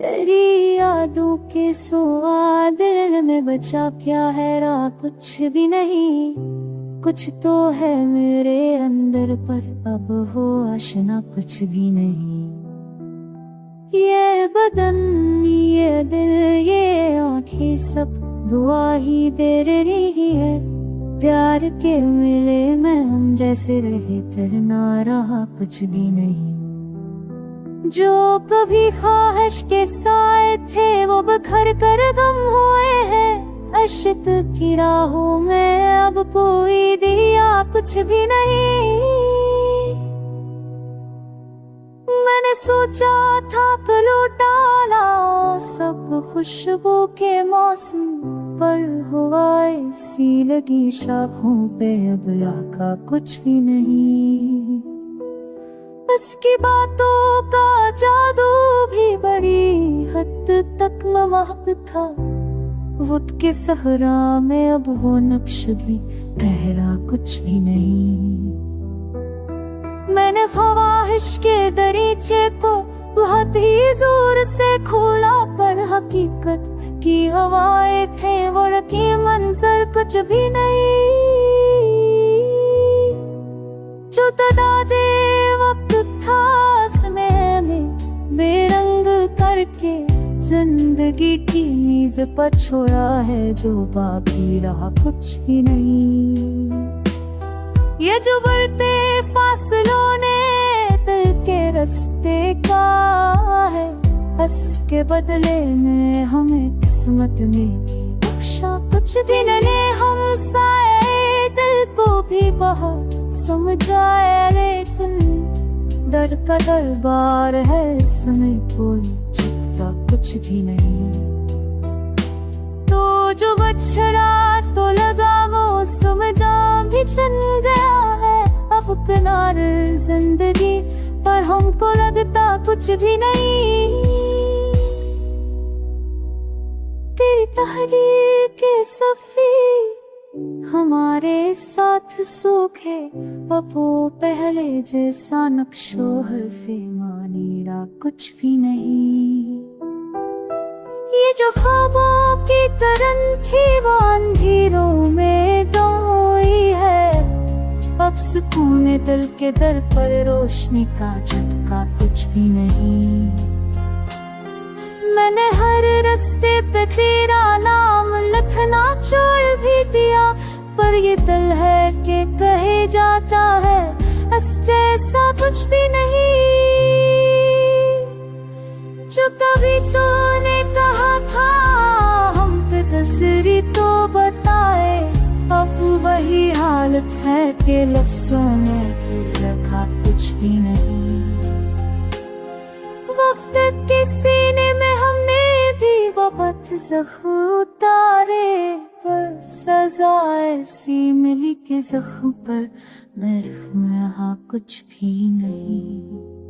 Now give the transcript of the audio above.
तेरी यादों के सुआ दिल में बचा क्या है रहा कुछ भी नहीं। कुछ तो है मेरे अंदर पर अब हो आशना कुछ भी नहीं। ये बदन ये दिल ये आंखें सब दुआ ही दे रही है। प्यार के मिले में हम जैसे रहे तरना रहा कुछ भी नहीं। जो कभी ख्वाहिश के साए थे वो बिखर कर गम हुए हैं। इश्क की राहों में अब कोई दिया कुछ भी नहीं। मैंने सोचा था लौटा लाओ सब खुशबू के मौसम पर हुआ ऐसी लगी शाखों पे अब लाका कुछ भी नहीं। उसकी बातों का जादू भी बड़ी हद तक महक था। वुड के सहरा में अब वो नक्श भी गहरा कुछ भी नहीं। मैंने ख्वाहिश के दरीचे को बहुत ही जोर से खोला पर हकीकत की हवाएं थे वो रखी मंजर कुछ भी नहीं। जो तदादे वक्त था समय में बेरंग करके जिंदगी की मीज पर छोड़ा है जो बाकी रहा कुछ भी नहीं। ये जो बढ़ते फासलों ने दिल के रास्ते का है बस के बदले में हमें किस्मत ने बख्शा कुछ भी नहीं। हम साए दिल को भी बहुत समझाए लेकिन दर का दरबार है इसमें कोई चिपता कुछ भी नहीं। तो जो बछड़ा तो लगा मौसम जाम भी चल गया है अब किनारे जिंदगी पर हमको लगता कुछ भी नहीं। तेरी तहरीर के सफी हमारे साथ सूखे अब वो पहले जैसा नक्शो हरफे मानीरा कुछ भी नहीं। ये जो ख्वाबों की तरन थी वो अंधेरों में गुम हुई है। अब सुकून दिल के दर पर रोशनी का झटका कुछ भी नहीं। मैंने हर रास्ते पे तेरा नाम लिखना छोड़ भी दिया पर ये दिल है कि कहे जाता है इस जैसा कुछ भी नहीं। जो कभी तूने कहा था हम पे तस्वीर तो बताए अब वही हालत है कि लफ्जों में भी रखा कुछ भी नहीं। वक्त के सीने में हमने भी बहुत जख्म उतारे पर सजा ऐसी मिली के जख्म पर महफूज रहा कुछ भी नहीं।